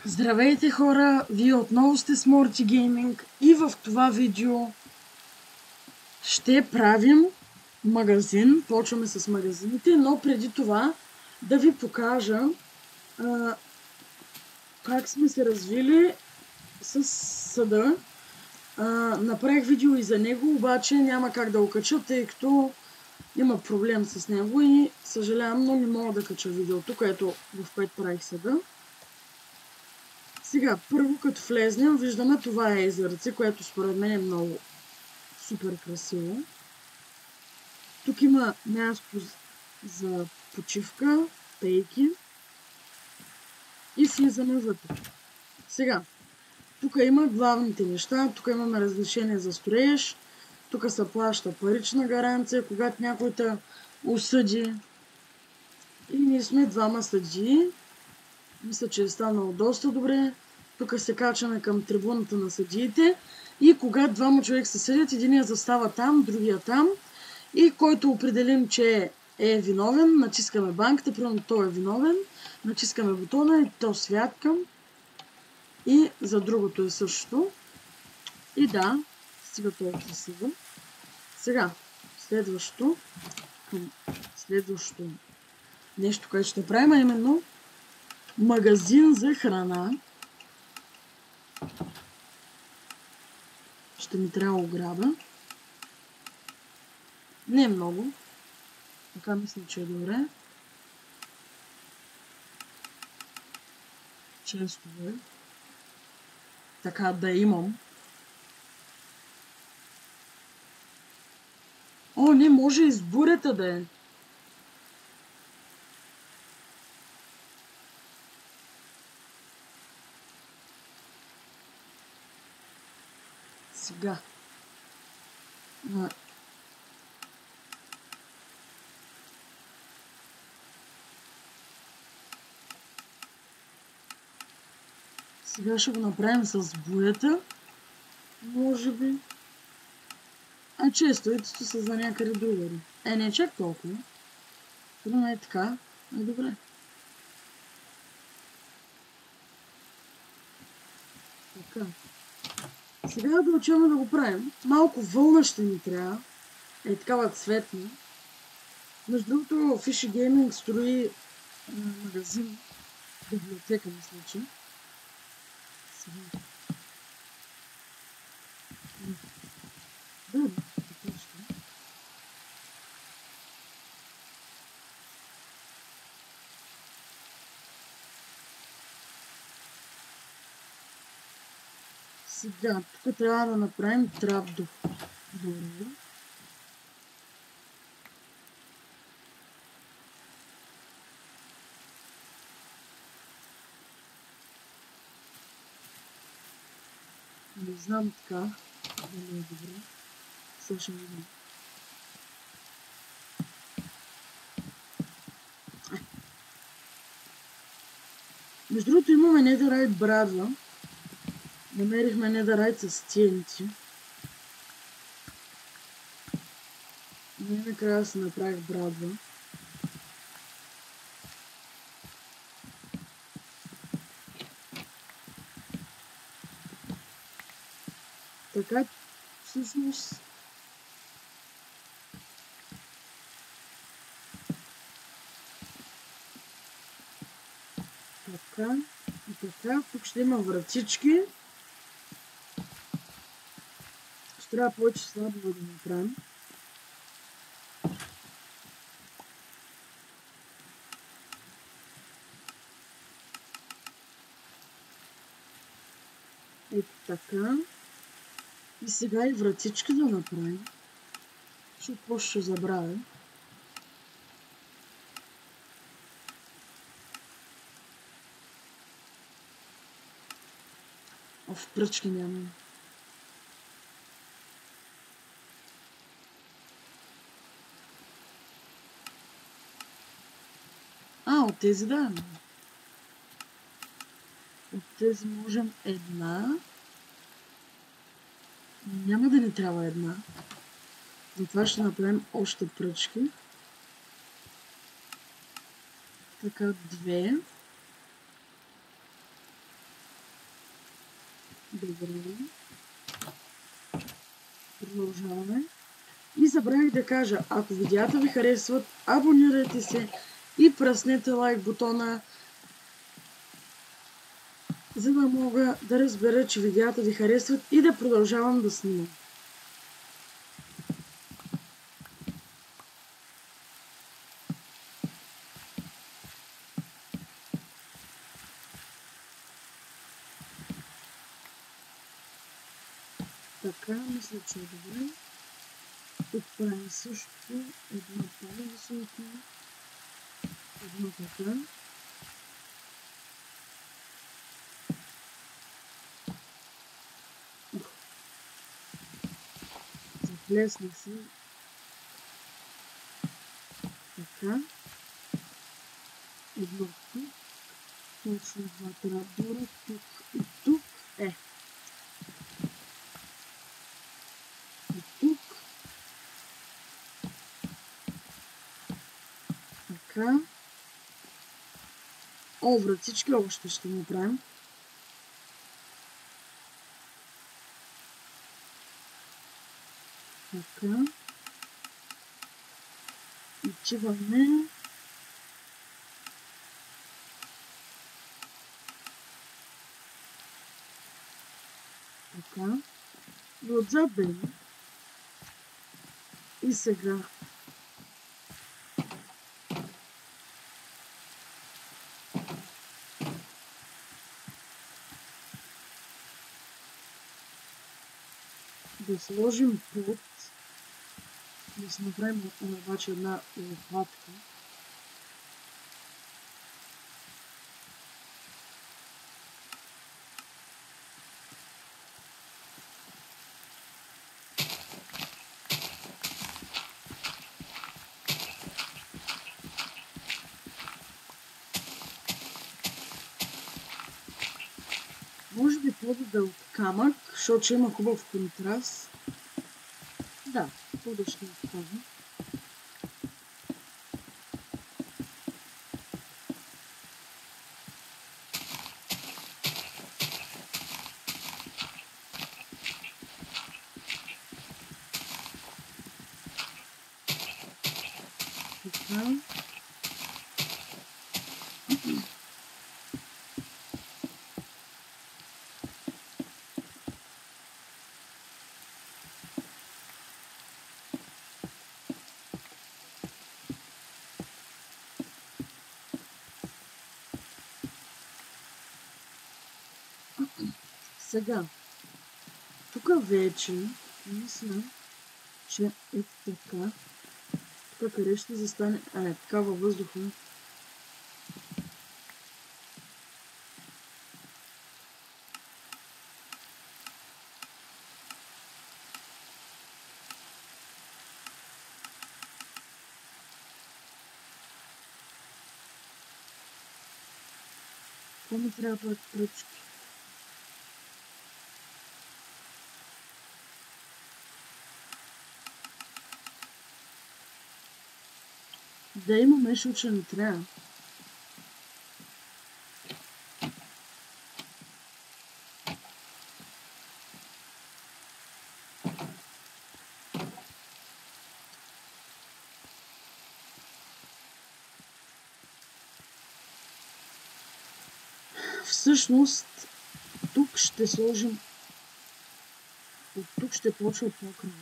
Здравейте хора, вие отново сте с Morty Gaming и в това видео ще правим магазин. Почваме с магазините, но преди това да ви покажа как сме се развили с съда. Направих видео и за него, обаче няма как да го кача, тъй като има проблем с него и съжалявам, но не мога да кача видеото, в което правих съда. Сега, първо като влезнем, виждаме това е езерце, което според мен е много супер красиво. Тук има място за почивка, пейки и влизаме вътре. Сега, тук има главните неща, тук имаме разрешение за строеж, тук се плаща парична гаранция, когато някой те осъди. И ние сме двама съдии. Мисля, че е станало доста добре. Тук се качваме към трибуната на съдиите и когато двама човек се съдят, единият застава там, другия там и който определим, че е виновен, натискаме банката, примерно той е виновен, натискаме бутона и то святкам и за другото е също. И да, стига толкова съда. Сега, следващото нещо, което ще правим, е именно магазин за храна. Ще ми трябва ограда. Не много. Така мисля, че е добре. Често е. Така да имам. О, не може и с бурята да е. Сега. Сега ще го направим с бурята. Може би. А често ето са за някъде другари. Не чак толкова. Но е така. Добре. Така. Сега да учим да го правим. Малко вълна ще ни трябва. Е такава цветна. Между другото, Fishy Gaming строи магазин, библиотека, мисля, че. Сега. Да, така ще. Сега, тук трябва да направим трап до долу. Не знам така, дали е добре. Сега ще видим. Между другото имаме Netherite брадва. Намерихме Netherite с TNT. И накрая се направих брадва. Така, всъщност... Така и така. Тук ще има вратички. Ще трябва повече слабо да направим. Ето така. И сега и вратички да направим. Защото после ще забравя. В пръчки нямам. От тези да. От тези можем една. Няма да ни трябва една. Затова ще направим още пръчки. Така, две. Добре. Продължаваме. И забравих да кажа, ако видеята ви харесват, абонирайте се и пръснете лайк бутона, за да мога да разбера, че видеята ви харесват и да продължавам да снимам. Така, мисля, че е добре. Тук правим също една по-висока, една така. Заплеснах се. Така. Едно тук. Точно двата набора. Тук и тук. И тук. Така. Вратички още ще направим. Така. Отиваме. Така. И отзад бе. И сега. Да сложим под. Да си направим обаче една лопатка. Може би по-да от камък, защото има хубав контраст. Да, по-да ще от камък. Така. Сега, тук вече мисля, че е така. Тук къде ще застане? Така във въздуха. Какво ми трябва пръчки? Да имаме, защото ще не трябва. Всъщност, тук ще сложим. От тук ще почва покрива.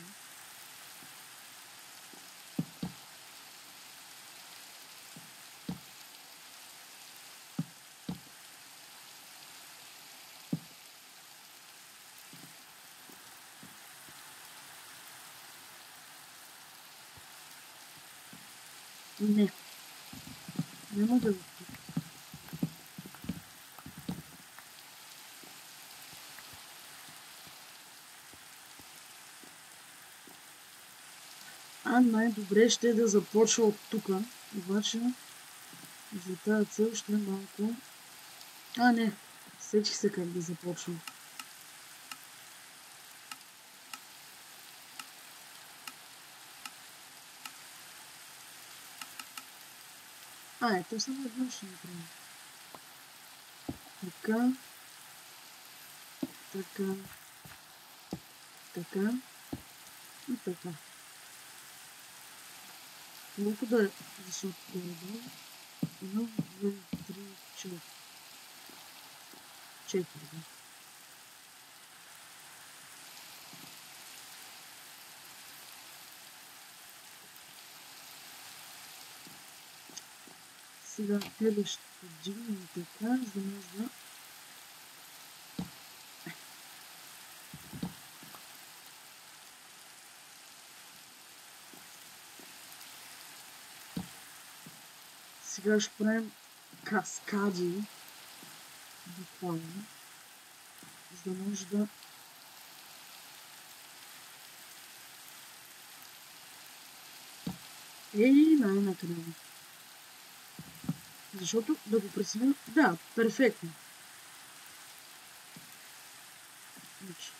Не. Няма да го тук. Най-добре ще е да започва от тук. Обаче за тази цел ще е малко. Не. Сетих се как да започвам. Ето само едно ще направим. Така. така, така и така. Колко да е високото долу? 1, 2, 3, 4. 4, да. Сега тебе ще подигнем така, за да може да... Сега ще правим каскади, буквално, за да може да... Най-накрая. Защото да го пресня... Да, перфектно. Значи,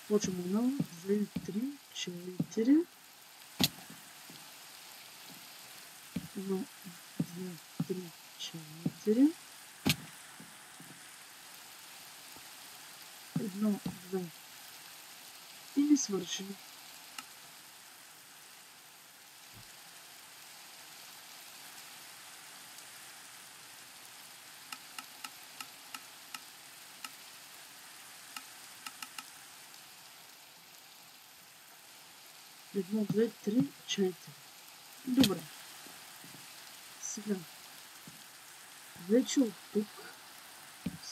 почваме 1, 2, 3, 4. 1, 2, 3, 4. 1, 2. И не свърши. Едно, две, три, 4. Добре. Сега. Вече от тук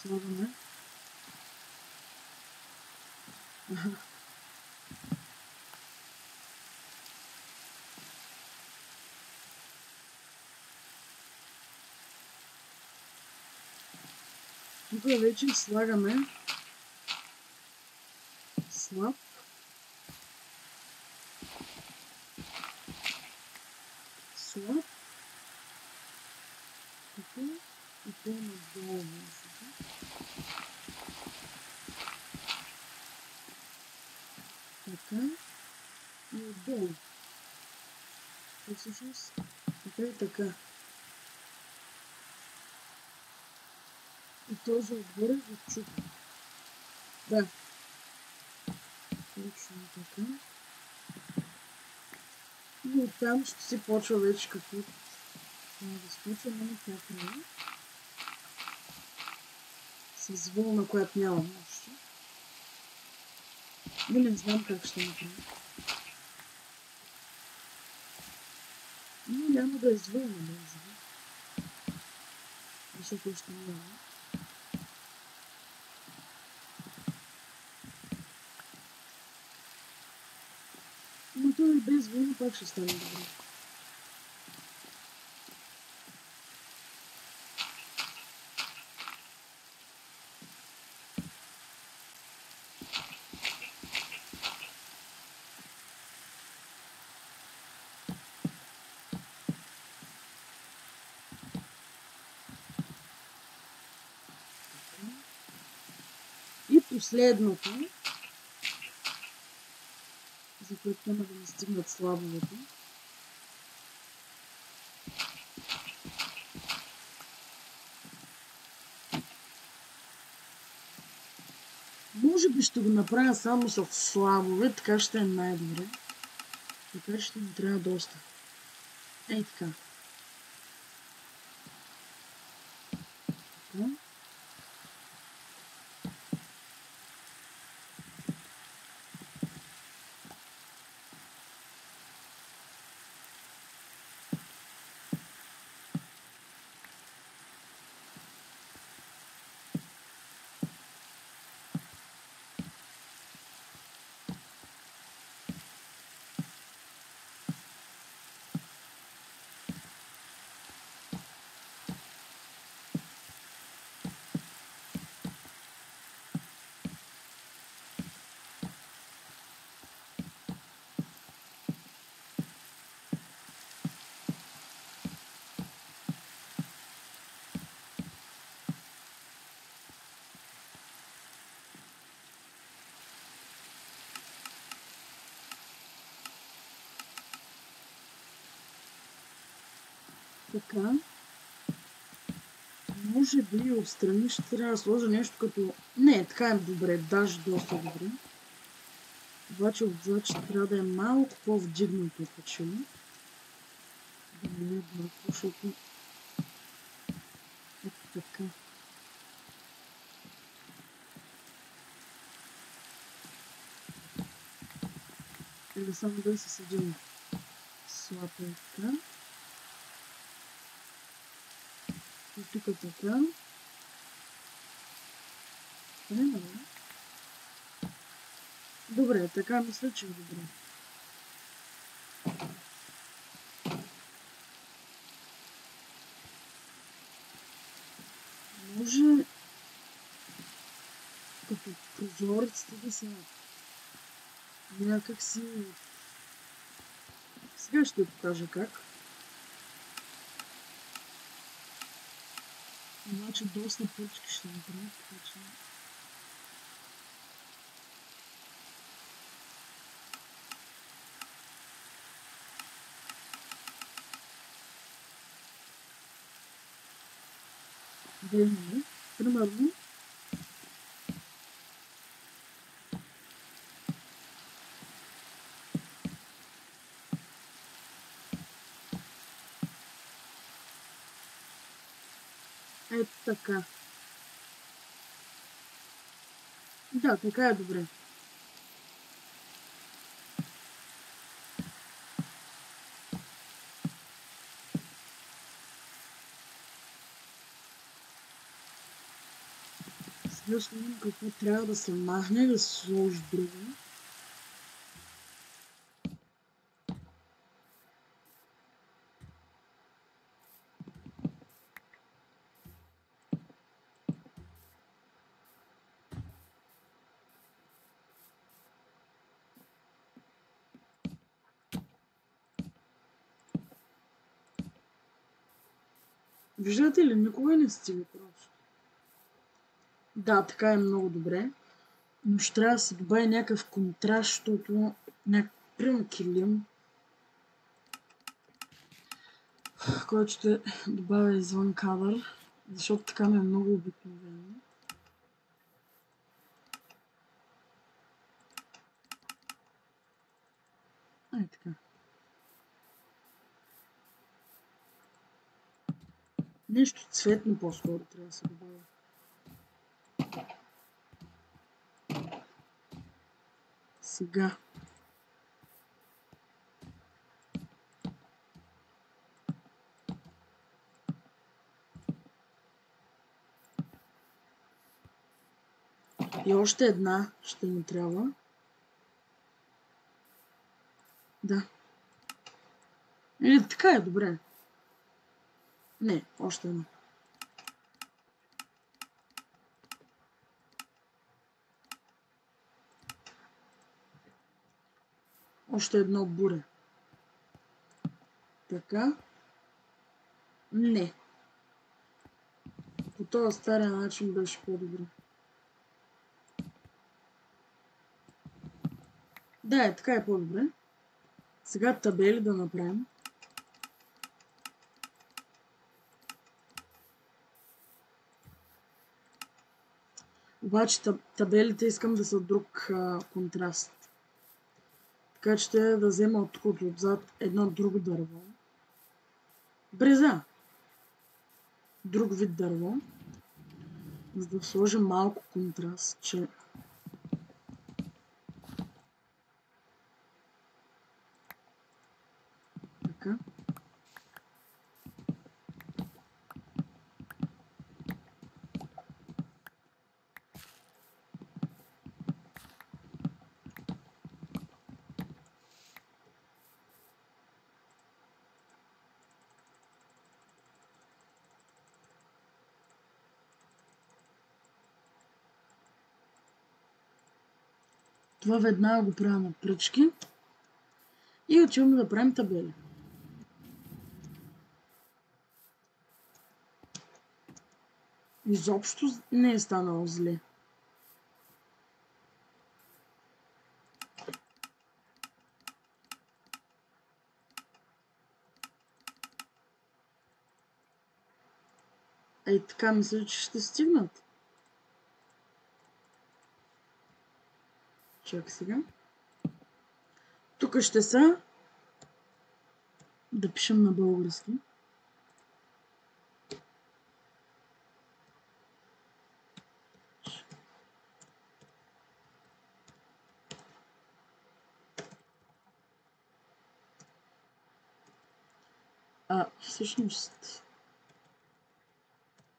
слагаме. Тук вече слагаме слаб. Слаб. Тук и то надолу. Така и отдолу. И всъщност така и така. И този отгоре го чупа. Да. Точно така. И оттам ще си почва вече какво трябва да случва, но тя прави. С вълна, която нямам още. Но не знам как ще направя. Но няма да е с вълна, може би. Защото още няма. Но това и без вълна пак ще стане добре. И последното, за което няма да ни стигнат слабовете. Може би ще го направя само с слабове, така ще е най-добре. Така ще ми трябва доста. Ей така. Така. Така. 1, Може би отстрани ще трябва да сложа нещо като... Не, така е добре, даже доста добре. Обаче отзад ще трябва да е малко по-вдигнато печело. Да не е еднакво, защото... Ето така. Или само да се съдим слапа и така. И тук така. Не, не, не. Добре, така мисля, че е добре. Може като прозореците да са някак си... Сега ще ви покажа как. Значи доста пъчки ще направя, така че... Дневно, примерно, ето така. Да, така е добре. Сега ще видим какво трябва да се махне, да се сложи друго. Виждате ли, никога не стига просто. Да, така е много добре. Но ще трябва да се добави някакъв контраст, защото примерно килим, който ще добавя извън кадър, защото така ми е много обикновено. Ай така. Нещо цветно по-скоро трябва да се добавя. Сега. И още една ще ни трябва. Да. Или така е, добре. Не, още една. Още едно буре. Така. Не. По този стария начин беше по-добре. Да, така е по-добре. Сега табели да направим. Обаче табелите искам да са друг контраст. Така че ще да взема от тук отзад едно друго дърво. Бреза. Друг вид дърво. За да сложа малко контраст, че... Така. Това веднага го правя на пръчки. И отиваме да правим табели. Изобщо не е станало зле. и така мисля, че ще стигнат. Чакай сега. Тук ще са, да пишем на български. Всъщност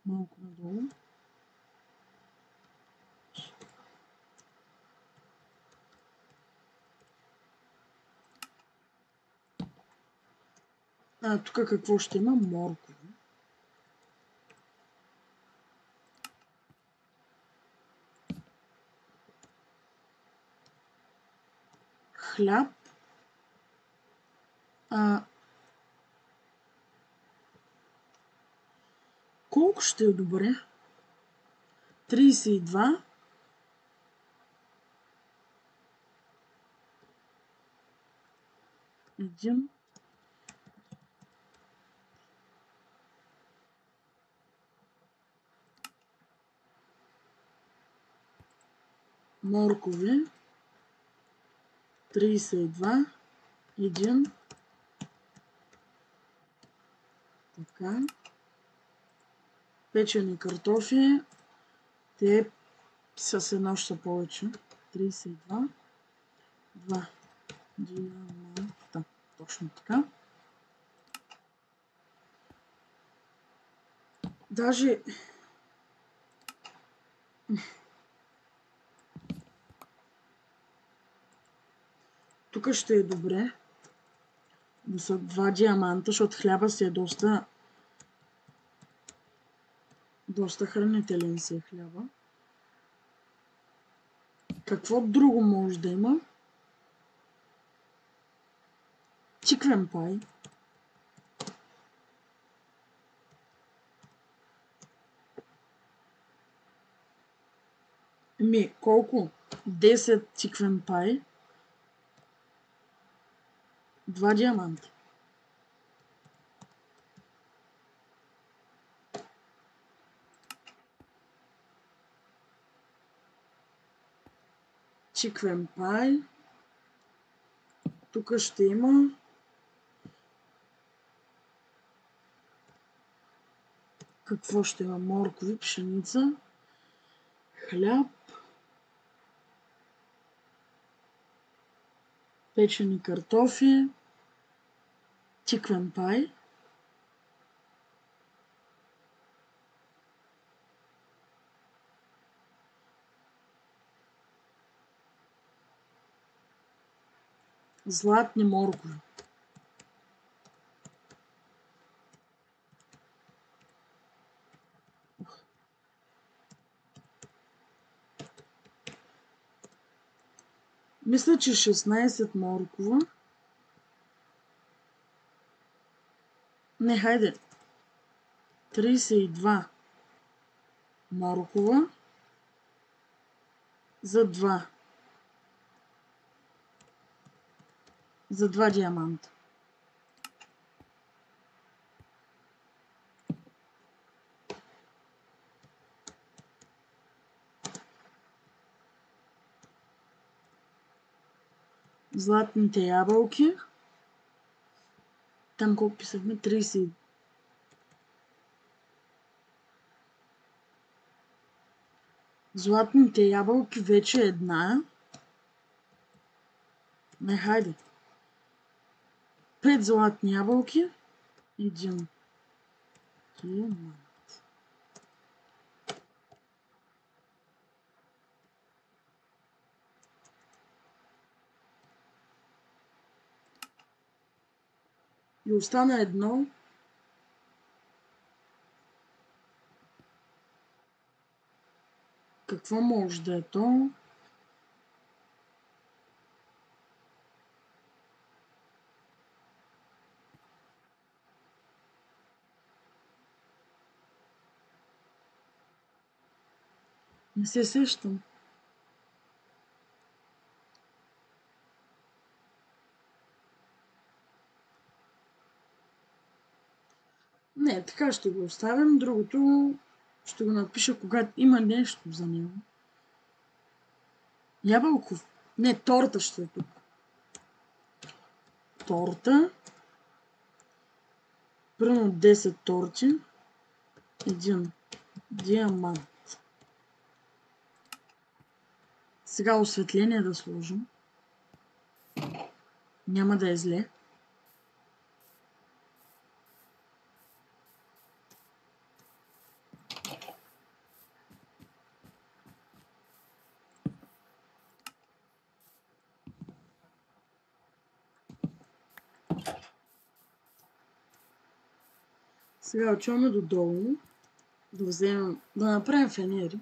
малко надолу. Тук какво ще има? Моркови. Хляб. Колко ще е добре? 32. Един. Моркови. 32. Един. Така. Печени картофи. Те с едно ще са повече. 32. 2 диаманта. Точно така. Даже тук ще е добре да са 2 диаманта, защото хляба си е доста хранителен си е хляба. Какво друго може да има? Чиквен пай. Колко? 10 чиквен пай. 2 диаманта. Чиквен пай. Тук ще има какво ще има? Моркови, пшеница, хляб, печени картофи, тиквен пай. Златни моркови. Мисля, че 16 моркова. Не, хайде. 32 моркова за 2. За 2 диаманта. Златните ябълки. Там колко писахме? 30. Златните ябълки вече една. Не, хайде. 5 златни ябълки. 1 диамант. И остана едно. Какво може да е то? Не се сещам. Не, така ще го оставим. Другото Ще го напиша, когато има нещо за него. Ябълков. Не, торта ще е тук. Торта. Примерно 10 торти. Един диамант. Сега осветление да сложим. Няма да е зле. Сега отиваме додолу. Да направим фенери.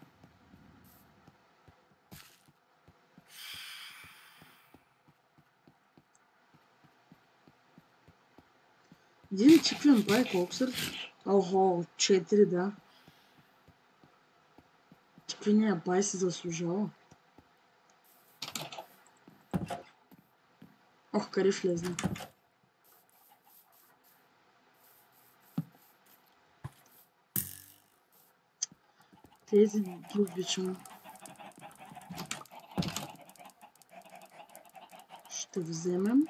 Един чиквен прави колко са? Охо, 4, да. Чиквения бай си заслужава. Ох, къде влезна. Тези ги обичам. Ще вземем.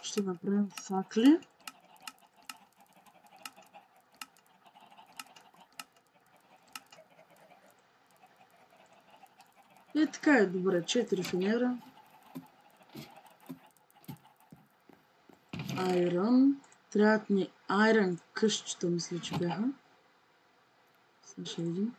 Ще направим факли. И така е добре. 4 фенера. Айрон. Трябват ни айрон къщчета, мисля, че бяха. Сега ще видим.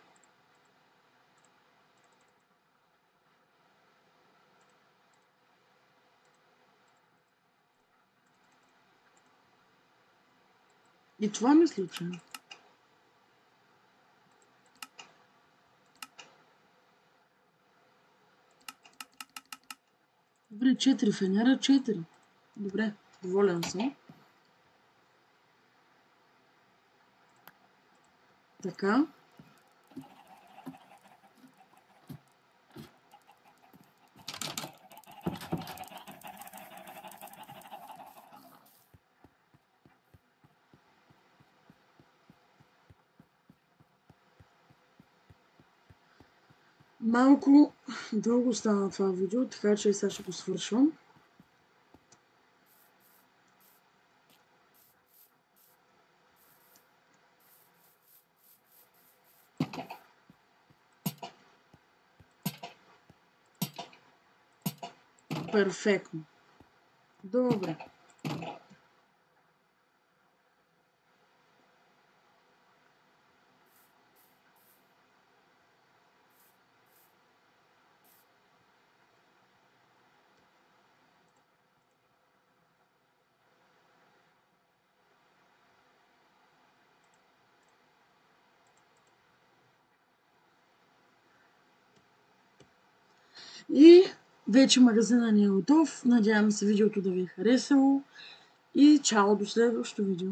И това мисля, че добре, 4 фенера, 4. Добре, доволен съм. Така. Малко дълго стана това видео, така че сега ще го свършвам. Перфектно. Добре. И вече магазина ни е готов. Надявам се видеото да ви е харесало. И чао до следващото видео.